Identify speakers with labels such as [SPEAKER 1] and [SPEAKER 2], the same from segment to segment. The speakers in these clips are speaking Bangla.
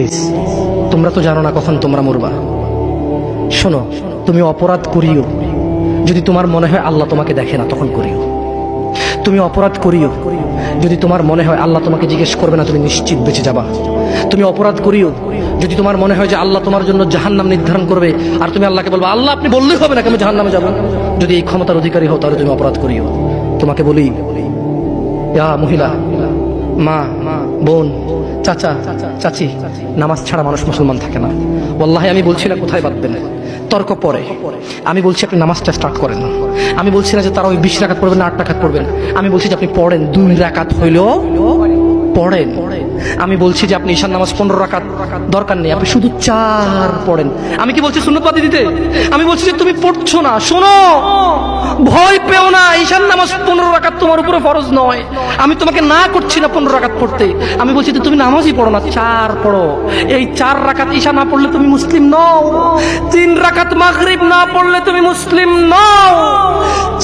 [SPEAKER 1] প্লিজ, তোমরা তো জানো না কখন তোমরা মরবা। শোনো, তুমি অপরাধ করিও যদি তোমার মনে হয় আল্লাহ তোমাকে দেখে না, তখন করিও। তুমি অপরাধ করিও যদি তোমার মনে হয় আল্লাহ তোমাকে জিজ্ঞেস করবে না, তুমি নিশ্চিত বেঁচে যাবা। তুমি অপরাধ করিও যদি তোমার মনে হয় যে আল্লাহ তোমার জন্য জাহান্নাম নির্ধারণ করবে, আর তুমি আল্লাহকে বলবা আল্লাহ আপনি বললেই হবে না, আমি জাহান্নামে যাবো। যদি এই ক্ষমতার অধিকারী হও তাহলে তুমি অপরাধ করিও। তোমাকে বলি, মহিলা, মা, বোন, চাচা, চাচি, নামাজ ছাড়া মানুষ মুসলমান থাকে না। ওয়াল্লাহি আমি বলছি না কোথায় বাঁধবেন, তর্ক পরে। আমি বলছি আপনি নামাজটা স্টার্ট করেন। আমি বলছি না যে তারা ওই 20 রাকাত পড়বেন না 8 রাকাত পড়বেন। আমি বলছি যে আপনি পড়েন, 2 রাকাত হইলেও পড়েন। আমি বলছি যে আপনি ঈশান নামাজ 15 রাকাত দরকার নেই, আপনি শুধু 4 পড়েন। আমি কি বলছি সুন্নত বাদ দিতে? আমি বলছি যে তুমি পড়ছো না, শোনো, ভয় পেও না, ঈশান নামাজ 15 রাকাত তোমার উপরে ফরজ নয়। আমি তোমাকে না করছি না 15 রাকাত পড়তে। আমি বলছি যে তুমি নামাজই পড়ো না, 4 পড়ো। এই 4 রাকাত ঈশা না পড়লে তুমি মুসলিম নও। 3 রাকাত মাগরিব না পড়লে তুমি মুসলিম নও।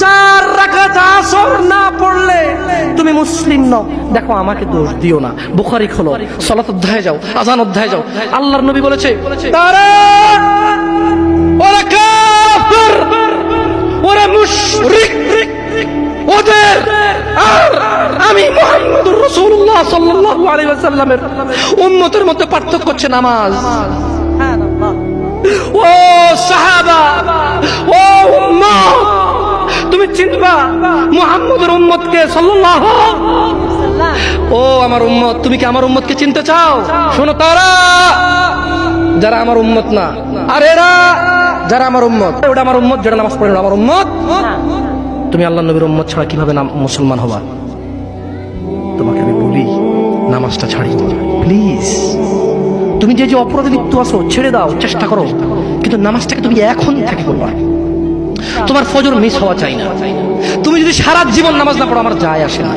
[SPEAKER 1] 4 রাকাত আসর না পড়লে তুমি মুসলিম নও। দেখো, আমাকে দোষ দিও না। বুখারী খোলো, সালাত অধ্যায়ে যাও, আযান অধ্যায়ে যাও। আল্লাহর নবী বলেছে, তারা ওরা কাফির, ওরা মুশরিক, ওদের আর আমি মুহাম্মদুর রাসূলুল্লাহ সাল্লাল্লাহু আলাইহি ওয়াসাল্লামের উম্মতের মধ্যে পার্থক্য হচ্ছে নামাজ। সুবহানাল্লাহ। ও সাহাবা, ও উম্মত, তুমি চিনবা মুহাম্মদের উম্মতকে সাল্লাল্লাহু আলাইহি ওয়াসাল্লাম। ও আমার উম্মত, তুমি কি আমার উম্মতকে চিনতে চাও? শোনো, তারা যারা আমার উম্মত না, আর এরা যারা আমার উম্মত, ওটা আমার উম্মত যেটা নামাজ পড়ে আমার উম্মত। তুমি আল্লাহ নবীর উম্মত ছাড়া কিভাবে মুসলমান হবা? তোমাকে আমি বলি, নামাজটা ছাড়ি প্লিজ। তুমি যে যে অপরাধে লিপ্ত আছো ছেড়ে দাও, চেষ্টা করো, কিন্তু নামাজটাকে তুমি এখন থেকে করবা। তোমার ফজর মিস হওয়া চাই না। তুমি যদি সারা জীবন নামাজ না পড়ো, আমার যায় আসে না।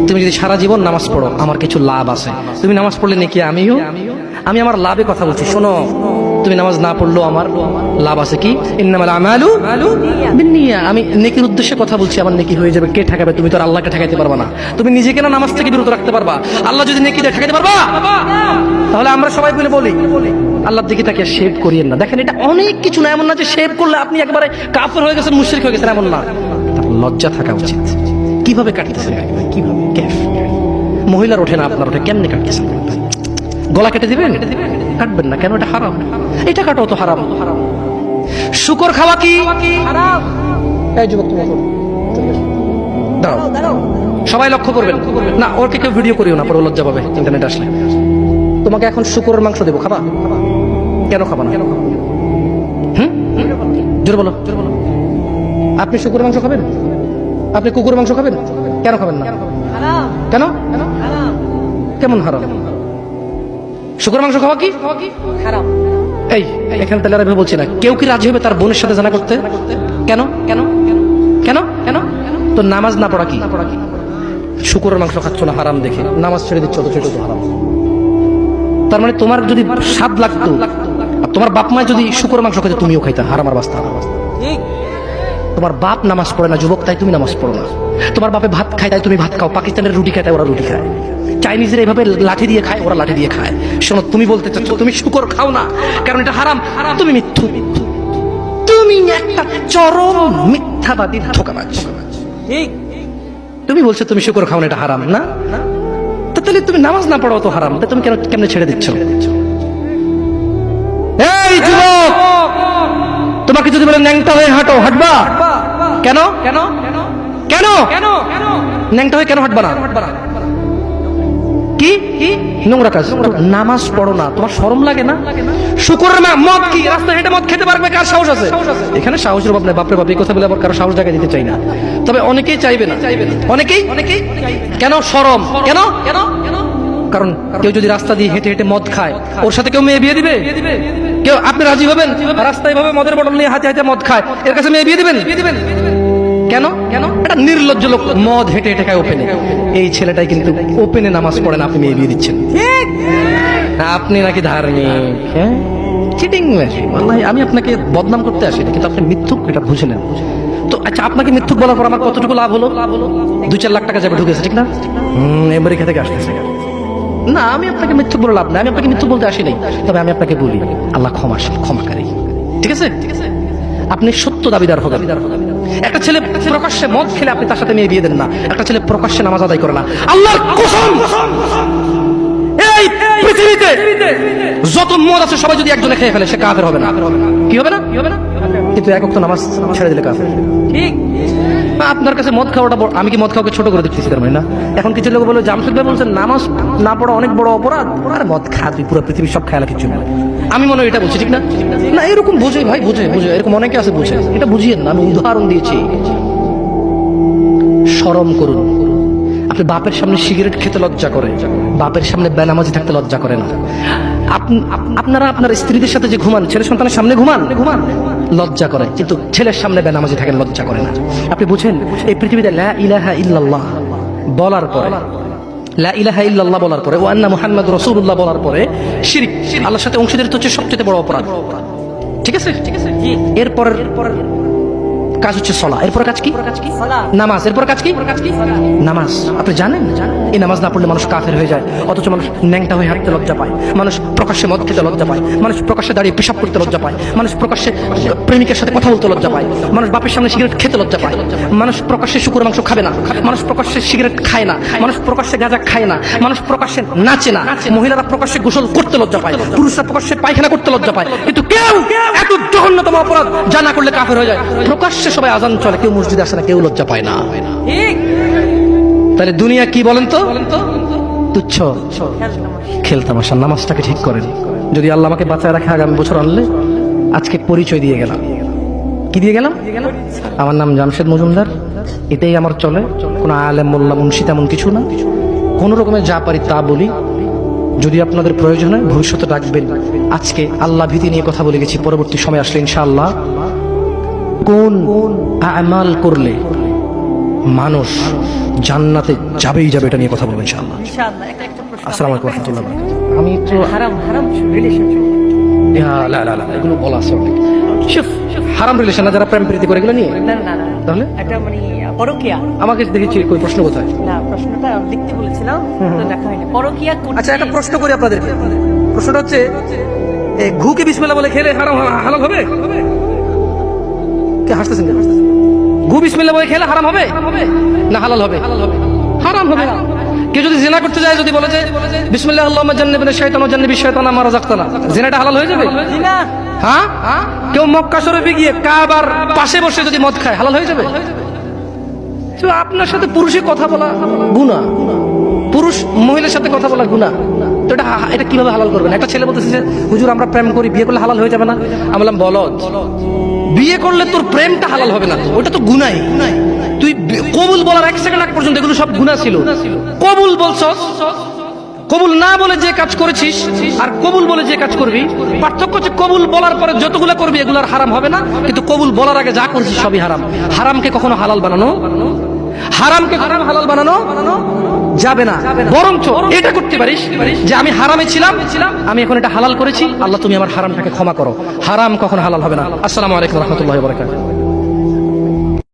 [SPEAKER 1] তুমি যদি সারা জীবন নামাজ পড়ো, আমার কিছু লাভ আছে। তুমি নামাজ পড়লে নাকি আমি আমার লাভে কথা বলছি। শোনো, তুমি নামাজ না পড়লেও আমার লাভ আছে। কি? ইন্নামাল আমালু বিন্নিয়াত। আমি নেকির উদ্দেশ্যে কথা বলছি, আমার নেকি হয়ে যাবে। কে ঠেকাবে? তুমি তো আর আল্লাহকে ঠেকাইতে পারবা না। তুমি নিজেকে না নামাজ থেকে বিরত রাখতে পারবা, আল্লাহ যদি নেকি দিয়ে ঠেকাইতে পারবা? তাহলে আমরা সবাই মিলে বলি, আল্লাহর দিকে তাকে শেভ করিয়েন না। দেখেন, এটা অনেক কিছু না, এমন না যে শেভ করলে আপনি একেবারে কাফের হয়ে গেছেন, মুশরিক হয়ে গেছেন, এমন না। লজ্জা থাকা উচিত। কিভাবে কাটতেছেন? কিভাবে? মহিলার ওঠে না, আপনার ওঠে, কেমনে কাটতেছেন? গলা কেটে দিবেন? কাটবেন না কেন? এটা হারাম। এটা কাটো তো হারাম। শুকর খাওয়া কি হারাম? এই যুবক, তুমি দাঁড়াও, সবাই লক্ষ্য করবেন না, ওর কেউ ভিডিও করিও না, পরে লজ্জা পাবে ইন্টারনেট আসলে। তোমাকে এখন শুকরের মাংস দেবো, খাবা? কেন খাবা না? জোরে বলো। আপনি শুকরের মাংস খাবেন? আপনি কুকুরের মাংস খাবেন? কেন খাবেন না? কেন? কেমন হারাম? শুকর মাংস খাওয়া কি হারাম? এই এখানে তাহলে আমি বলছি না, কেউ কি রাজি হবে তার বোনের সাথে জানা করতে? কেন? কেন? কেন? কেন? তো নামাজ না পড়া কি? শুকরের মাংস খাচ্ছ না হারাম দেখে, নামাজ ছেড়ে দিচ্ছ, তো সেটা তো হারাম। তার মানে তোমার যদি স্বাদ লাগতো, আর তোমার বাপ মা যদি শুকরের মাংস খাইতে, তুমিও খাইতা, হারাম আর বাস্তা। তোমার বাপ নামাজ পড়ে না যুবক, তাই তুমি নামাজ পড়ো না। তোমার বাপে ভাত খায়, তাই তুমি ভাত খাও। পাকিস্তানের রুটি খায়, তাই ওরা রুটি খায়। চাইনিজরা এইভাবে লাঠি দিয়ে খায়, ওরা লাঠি দিয়ে খায়। শোনো, তুমি বলতে চাচ্ছ তুমি শুকর খাও না কারণ এটা হারাম, তুমি মিথ্যু। তুমি একটা চরম মিথ্যাবাদী, ধোঁকাবাজ। তুমি বলছো তুমি শুকর খাও না, এটা হারাম না? তাহলে তুমি নামাজ না পড়ো তো হারাম, তুমি কেমনে ছেড়ে দিচ্ছ? এই যুবক, তোমাকে যদি বলে ন্যাংটা হয়ে হাঁটো, হাঁটবা? কেন? কেন? কেন? ন্যাংটা হয়ে কেন হাঁটবা না? কি নোংরা কাজ? নামাজ পড়ো না, তোমার শরম লাগে না? শুকরের মদ কি রাস্তায় হেঁটে মদ খেতে পারবে? কার সাহস আছে? এখানে সাহসের অভাব নেই, বাপরে বাপ, এই কথা বলে আবার কারো সাহস জায়গায় দিতে চাই না। তবে অনেকেই চাইবে না, অনেকেই। কেন শরম? কেন? কারণ কেউ যদি রাস্তা দিয়ে হেঁটে হেঁটে মদ খায়, ওর সাথে কেউ মেয়ে বিয়ে দিবে? কেউ? আপনি রাজি হবেন? রাস্তায় ভাবে মদের বটল নিয়ে হাতে হাতে মদ খায়, এর কাছে মেয়ে বিয়ে দিবেন? কেন? কেন? এটা নির্লজ্জ লোক, মদ হেঁটে হেঁটে খায় ওপেনে। এই ছেলেটাই কিন্তু ওপেনে নামাজ পড়ে না, আপনি মেয়ে বিয়ে দিচ্ছেন। আপনি নাকি ধার্মিক? হ্যাঁ, চিটিং। ওয়াল্লাহি আমি আপনাকে বদনাম করতে আসি না, কিন্তু আপনি মিথ্যুক, এটা বুঝে নেন তো। আচ্ছা, আপনাকে মিথ্যুক বলার পর আমার কতটুকু লাভ হলো? 2-4 লাখ টাকা যাবে ঢুকেছে, ঠিক না? আমেরিকা থেকে আসতেছে, না, আমি আপনাকে মিথ্যু বলে লাভ না, আমি আপনাকে মিথ্যু বলতে আসি নাই, তবে আমি আপনাকে বলি আল্লাহ ক্ষমাকারী। ঠিক আছে, আপনি সত্য দাবিদার হবেন। একটা ছেলে প্রকাশ্যে মদ খেলে আপনি তার সাথে মেয়ে বিয়ে দেন না, একটা ছেলে প্রকাশ্যে নামাজ আদায় করে না। আল্লাহর কসম, এই পৃথিবীতে যত মদ আছে সবাই যদি একজনে খেয়ে ফেলে সে কাফের হবে না। কি হবে না? কিন্তু এক ওয়াক্ত নামাজ ছেড়ে দিলে কাফের। ঠিক, আপনার কাছে মদ খাওয়াটা আমি কি মদ খাওয়াকে ছোট করে দেখতেছি তার মানে না? এখন কিছু লোক বলে জামশেদ ভাই বলছেন নামাজ না পড়া অনেক বড় অপরাধ, আর মদ খা তুই পুরো পৃথিবীর সব খেয়াল কিছু না। আমি মনে হয় এটা বলছি, ঠিক না? না, এরকম বোঝে ভাই, বুঝে এরকম অনেকে আছে বুঝে, এটা বুঝিয়েন না, আমি উদাহরণ দিয়েছি। শরম করুন। আপনি বাপের সামনে সিগারেট খেতে লজ্জা করে, বাপের সামনে বেনামাজি থাকতে লজ্জা করে না। আপনারা আপনার স্ত্রীদের সাথে যে ঘুমান, ছেলে সন্তানের সামনে ঘুমান লজ্জা করে, কিন্তু ছেলের সামনে বেনামাজি থাকেন লজ্জা করে না। আপনি বুঝেন এই পৃথিবীতে লা ইলাহা ইল্লাল্লাহ বলার পরে, লা ইলাহা ইল্লাল্লাহ বলার পরে, ওয়া আন্না মুহাম্মাদুর রাসূলুল্লাহ বলার পরে শিরক, আল্লাহর সাথে অংশীদারিত্ব হচ্ছে সবচেয়ে বড় অপরাধ। ঠিক আছে, এরপর কাজ হচ্ছে সালাত, এরপর কাজ কি? নামাজ। এরপর কাজ কি? নামাজ। আপনি জানেন এই নামাজ না পড়লে মানুষ কাফের হয়ে যায়, অথচ মানুষ ন্যাংটা হয়ে হাঁটতে লজ্জা পায়, মানুষ প্রকাশ্যে মদ খেতে লজ্জা পায়, মানুষ প্রকাশ্যে দাঁড়িয়ে পেশাব করতে লজ্জা পায়, মানুষ প্রকাশ্যে প্রেমিকের সাথে কথা বলতে লজ্জা পায়, মানুষ বাপের সামনে সিগারেট খেতে লজ্জা পায়, মানুষ প্রকাশ্যে শুকর মাংস খাবে না, মানুষ প্রকাশ্যে সিগারেট খায় না, মানুষ প্রকাশ্যে গাঁজা খায় না, মানুষ প্রকাশ্যে নাচে না, মহিলারা প্রকাশ্যে গোসল করতে লজ্জা পায়, পুরুষরা প্রকাশ্যে পায়খানা করতে লজ্জা পায়, কিন্তু কেউ এত জঘন্যতম অপরাধ যা না করলে কাফের হয়ে যায়। প্রকাশ্যে সবাই আজান চলে, কেউ মসজিদে আসে না, কেউ লজ্জা পায় না। তাহলে দুনিয়া কি বলেন তো? তুচ্ছ খেলতামাশা। নামাজটাকে ঠিক করেন। যদি আল্লাহ আমাকে বাঁচায় রাখে আগামী বছর আনলে, আজকে পরিচয় দিয়ে গেলাম। কি দিয়ে গেলাম? আমার নাম জামশেদ মজুমদার, এটাই আমার চলে, কোনো আলেম মোল্লা মুন্সি তেমন কিছু না, কোন রকমের যা পারি তা বলি। যদি আপনাদের প্রয়োজন হয় ভবিষ্যতে ডাকবেন। আজকে আল্লাহ ভীতি নিয়ে কথা বলে গেছি, পরবর্তী সময় আসলে ইনশাআল্লাহ কোন আমাল করলে মানুষ জান্নাতে যাবেই যাবে এটা নিয়ে কথা বলবো ইনশাআল্লাহ। আসসালামু আলাইকুম ওয়া রাহমাতুল্লাহি ওয়া বারাকাতুহু। আমি তো হারাম রিলেশনশিপ, লা লা লা এগুলো বলা আছে অনেক। হারাম রিলেশন না, যারা প্রেম প্রীতি করে এগুলো নিয়ে না না, তাহলে একটা মানে পরকিয়া। আমাকে দেখেছি কই প্রশ্ন কোথায়? না, প্রশ্নটা লিখতে বলেছিলাম তো লেখা হয়নি। পরকিয়া। আচ্ছা, একটা প্রশ্ন করি আপনাদের। প্রশ্নটা হচ্ছে ঘুকে বিসমিল্লাহ বলে খেলে হারাম হালাল হবে? হাসতেছেন, গু বিসমিল্লাহ বলে খেলে হারাম হবে না হালাল হবে? হারাম হবে। কেউ যদি জিনা করতে যায়, যদি বলে যে বিসমিল্লাহ আল্লাহুম্মা জান্নিবনা শাইতান ওয়া জান্নিবিশ শাইতানা মা রাযাকতানা, জিনাটা হালাল হয়ে যাবে? হ্যাঁ। কেউ মক্কা শরীফে গিয়ে কাবার পাশে বসে যদি মদ খায় হালাল হয়ে যাবে? তো আপনার সাথে পুরুষে কথা বলা গুনাহ, পুরুষ মহিলার সাথে কথা বলা গুনাহ, তো এটা কিভাবে হালাল করবেন? একটা ছেলে বলতেছে যে হুজুর আমরা প্রেম করি, বিয়ে করলে হালাল হয়ে যাবে না? আমি বললাম বলদ, বিয়ে করলে তোর প্রেমটা হালাল হবে না, ওটা তো গুনাহ। তুই কবুল বলার 1 সেকেন্ড আগ পর্যন্ত এগুলো সব গুনাহ ছিল। কবুল বলছস, কবুল না বলে যে কাজ করেছিস আর কবুল বলে যে কাজ করবি, পার্থক্য হচ্ছে কবুল বলার পরে যতগুলো করবি এগুলো আর হারাম হবে না, কিন্তু কবুল বলার আগে যা করছিস সবই হারাম। হারামকে কখনো হালাল বানানো, হারামকে হালাল বানানো যাবে না। বরঞ্চ এটা করতে পারিস যে আমি হারামে ছিলাম, আমি এখন এটা হালাল করেছি, আল্লাহ তুমি আমার হারামটাকে ক্ষমা করো। হারাম কখনো হালাল হবে না। আসসালামু আলাইকুম ওয়া রাহমাতুল্লাহি ওয়া বারাকাতুহু।